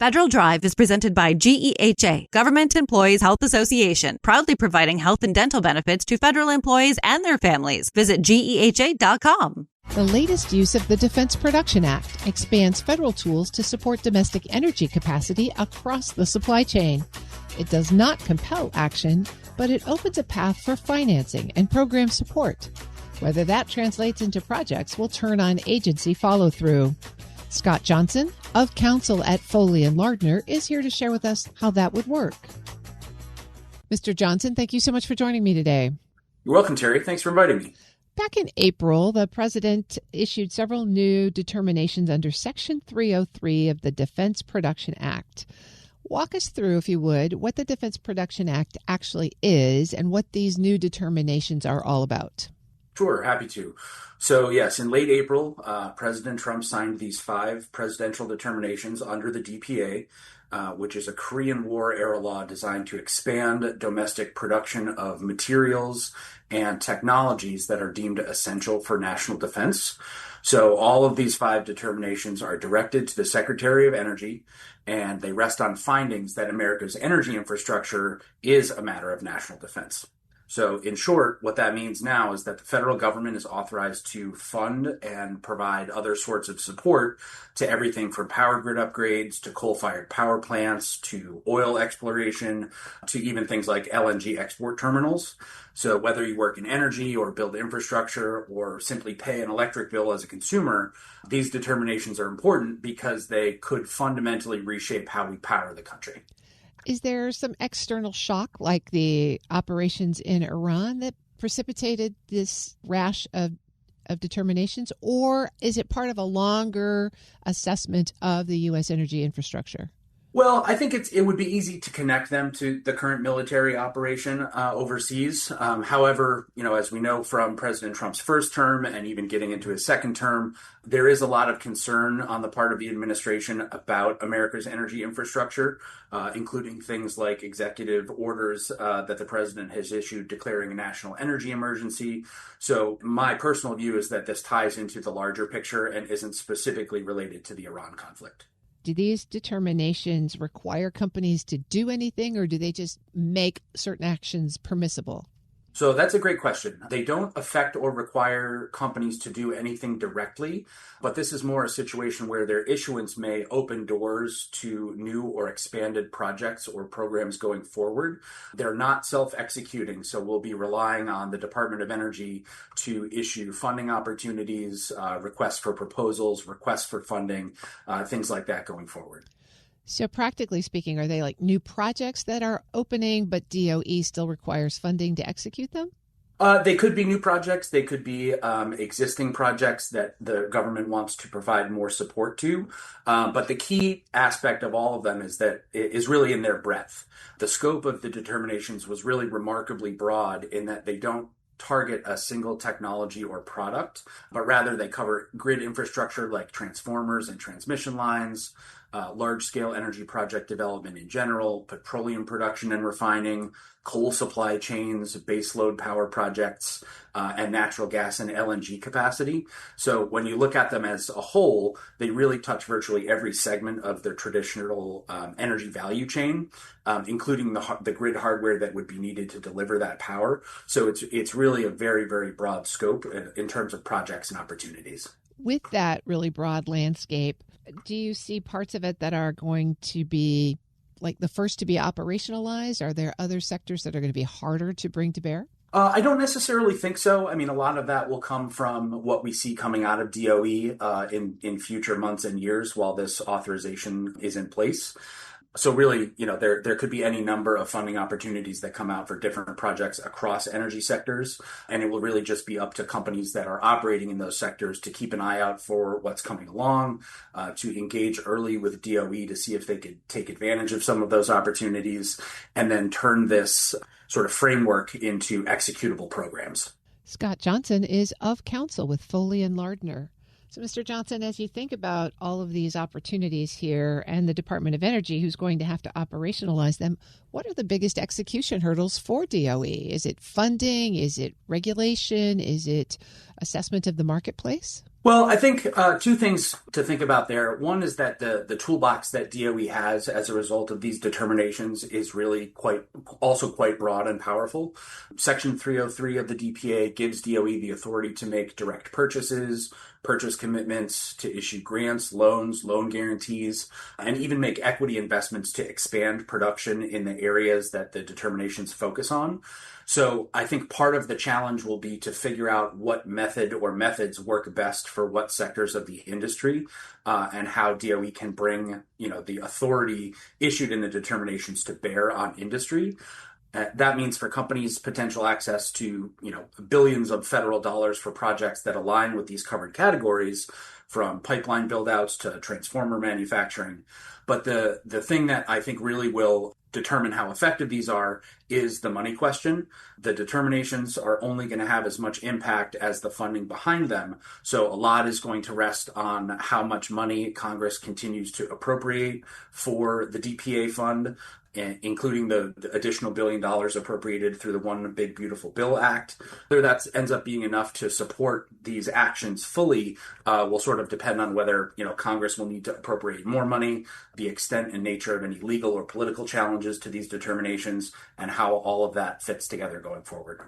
Federal Drive is presented by GEHA, Government Employees Health Association, proudly providing health and dental benefits to federal employees and their families. Visit GEHA.com. The latest use of the Defense Production Act expands federal tools to support domestic energy capacity across the supply chain. It does not compel action, but it opens a path for financing and program support. Whether that translates into projects will turn on agency follow-through. Scott Johnson of counsel at Foley Lardner is here to share with us how that would work. Mr. Johnson, thank you so much for joining me today. You're welcome, Terry. Thanks for inviting me. Back in April, the president issued several new determinations under Section 303 of the Defense Production Act. Walk us through, if you would, what the Defense Production Act actually is and what these new determinations are all about. Sure, happy to. So yes, in late April, President Trump signed these 5 presidential determinations under the DPA, which is a Korean War era law designed to expand domestic production of materials and technologies that are deemed essential for national defense. So all of these 5 determinations are directed to the Secretary of Energy, and they rest on findings that America's energy infrastructure is a matter of national defense. So in short, what that means now is that the federal government is authorized to fund and provide other sorts of support to everything from power grid upgrades to coal-fired power plants to oil exploration to even things like LNG export terminals. So whether you work in energy or build infrastructure or simply pay an electric bill as a consumer, these determinations are important because they could fundamentally reshape how we power the country. Is there some external shock like the operations in Iran that precipitated this rash of determinations, or is it part of a longer assessment of the U.S. energy infrastructure? Well, I think it would be easy to connect them to the current military operation overseas. However, as we know from President Trump's first term and even getting into his second term, there is a lot of concern on the part of the administration about America's energy infrastructure, including things like executive orders that the president has issued declaring a national energy emergency. So my personal view is that this ties into the larger picture and isn't specifically related to the Iran conflict. Do these determinations require companies to do anything, or do they just make certain actions permissible? So that's a great question. They don't affect or require companies to do anything directly, but this is more a situation where their issuance may open doors to new or expanded projects or programs going forward. They're not self-executing, so we'll be relying on the Department of Energy to issue funding opportunities, requests for proposals, requests for funding, things like that going forward. So practically speaking, are they like new projects that are opening, but DOE still requires funding to execute them? They could be new projects. They could be existing projects that the government wants to provide more support to. But the key aspect of all of them is that it is really in their breadth. The scope of the determinations was really remarkably broad in that they don't target a single technology or product, but rather they cover grid infrastructure like transformers and transmission lines, large-scale energy project development in general, petroleum production and refining, coal supply chains, baseload power projects, and natural gas and LNG capacity. So when you look at them as a whole, they really touch virtually every segment of the traditional energy value chain, including the grid hardware that would be needed to deliver that power. So it's really a very, very broad scope in terms of projects and opportunities. With that really broad landscape, do you see parts of it that are going to be like the first to be operationalized? Are there other sectors that are going to be harder to bring to bear? I don't necessarily think so. I mean, a lot of that will come from what we see coming out of DOE in future months and years while this authorization is in place. So really, there could be any number of funding opportunities that come out for different projects across energy sectors. And it will really just be up to companies that are operating in those sectors to keep an eye out for what's coming along, to engage early with DOE to see if they could take advantage of some of those opportunities, and then turn this sort of framework into executable programs. Scott Johnson is of counsel with Foley Lardner. So, Mr. Johnson, as you think about all of these opportunities here and the Department of Energy, who's going to have to operationalize them, what are the biggest execution hurdles for DOE? Is it funding? Is it regulation? Is it assessment of the marketplace? Well, I think two things to think about there. One is that the toolbox that DOE has as a result of these determinations is really quite broad and powerful. Section 303 of the DPA gives DOE the authority to make direct purchases, purchase commitments, to issue grants, loans, loan guarantees, and even make equity investments to expand production in the areas that the determinations focus on. So I think part of the challenge will be to figure out what method or methods work best for what sectors of the industry, and how DOE can bring, the authority issued in the determinations to bear on industry. That means for companies, potential access to, billions of federal dollars for projects that align with these covered categories, from pipeline buildouts to transformer manufacturing. But the thing that I think really will determine how effective these are is the money question. The determinations are only going to have as much impact as the funding behind them. So a lot is going to rest on how much money Congress continues to appropriate for the DPA fund, including the additional $1 billion appropriated through the One Big Beautiful Bill Act. Whether that ends up being enough to support these actions fully will sort of depend on whether Congress will need to appropriate more money, the extent and nature of any legal or political challenges to these determinations, and how all of that fits together going forward.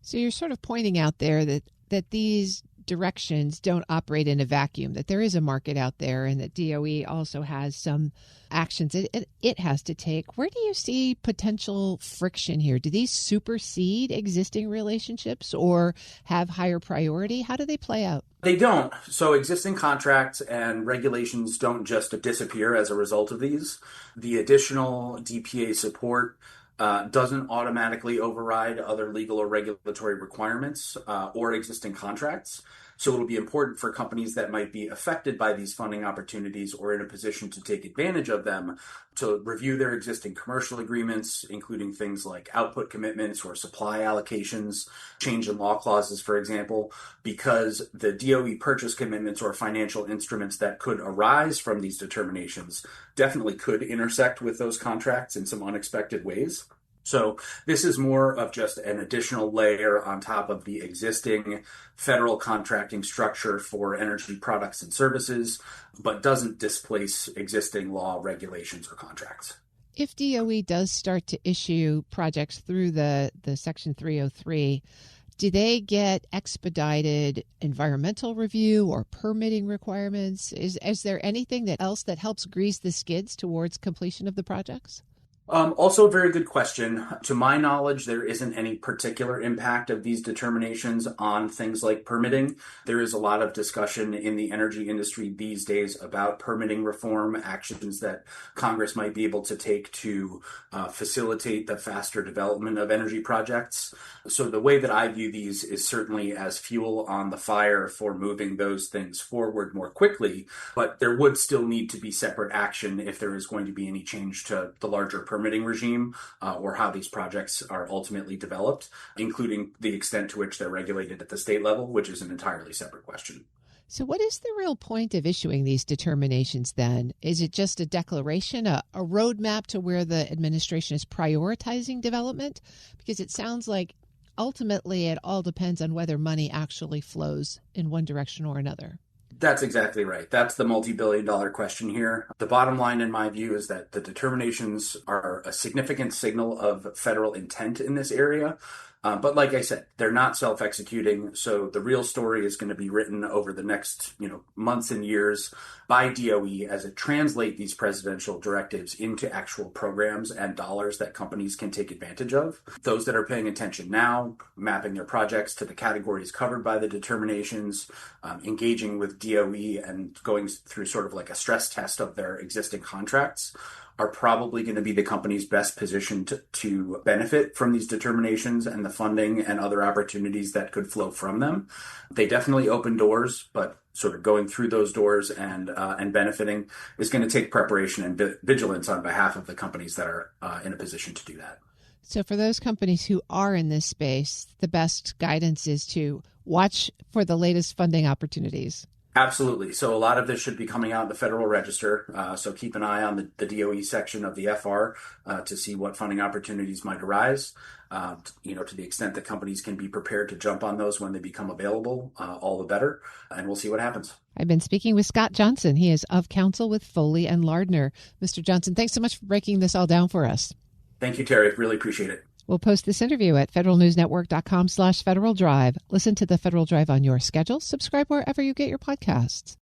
So you're sort of pointing out there that these directions don't operate in a vacuum, that there is a market out there, and that DOE also has some actions it has to take. Where do you see potential friction here? Do these supersede existing relationships or have higher priority? How do they play out? They don't. So existing contracts and regulations don't just disappear as a result of these. The additional DPA support doesn't automatically override other legal or regulatory requirements or existing contracts. So it'll be important for companies that might be affected by these funding opportunities or in a position to take advantage of them to review their existing commercial agreements, including things like output commitments or supply allocations, change in law clauses, for example, because the DOE purchase commitments or financial instruments that could arise from these determinations definitely could intersect with those contracts in some unexpected ways. So this is more of just an additional layer on top of the existing federal contracting structure for energy products and services, but doesn't displace existing law, regulations, or contracts. If DOE does start to issue projects through the Section 303, do they get expedited environmental review or permitting requirements? Is there anything else that helps grease the skids towards completion of the projects? Also a very good question. To my knowledge, there isn't any particular impact of these determinations on things like permitting. There is a lot of discussion in the energy industry these days about permitting reform, actions that Congress might be able to take to facilitate the faster development of energy projects. So the way that I view these is certainly as fuel on the fire for moving those things forward more quickly, but there would still need to be separate action if there is going to be any change to the larger permitting regime or how these projects are ultimately developed, including the extent to which they're regulated at the state level, which is an entirely separate question. So what is the real point of issuing these determinations then? Is it just a declaration, a roadmap to where the administration is prioritizing development? Because it sounds like ultimately it all depends on whether money actually flows in one direction or another. That's exactly right. That's the multi-billion-dollar question here. The bottom line, in my view, is that the determinations are a significant signal of federal intent in this area. But like I said, they're not self-executing. So the real story is going to be written over the next, months and years by DOE as it translates these presidential directives into actual programs and dollars that companies can take advantage of. Those that are paying attention now, mapping their projects to the categories covered by the determinations, engaging with DOE and going through sort of like a stress test of their existing contracts, are probably going to be the companies best positioned to benefit from these determinations and the funding and other opportunities that could flow from them. They definitely open doors, but sort of going through those doors and benefiting is going to take preparation and vigilance on behalf of the companies that are in a position to do that. So for those companies who are in this space, the best guidance is to watch for the latest funding opportunities. Absolutely. So a lot of this should be coming out in the Federal Register. So keep an eye on the DOE section of the FR to see what funding opportunities might arise. To the extent that companies can be prepared to jump on those when they become available, all the better. And we'll see what happens. I've been speaking with Scott Johnson. He is of counsel with Foley and Lardner. Mr. Johnson, thanks so much for breaking this all down for us. Thank you, Terry. Really appreciate it. We'll post this interview at federalnewsnetwork.com/Federal Drive. Listen to the Federal Drive on your schedule. Subscribe wherever you get your podcasts.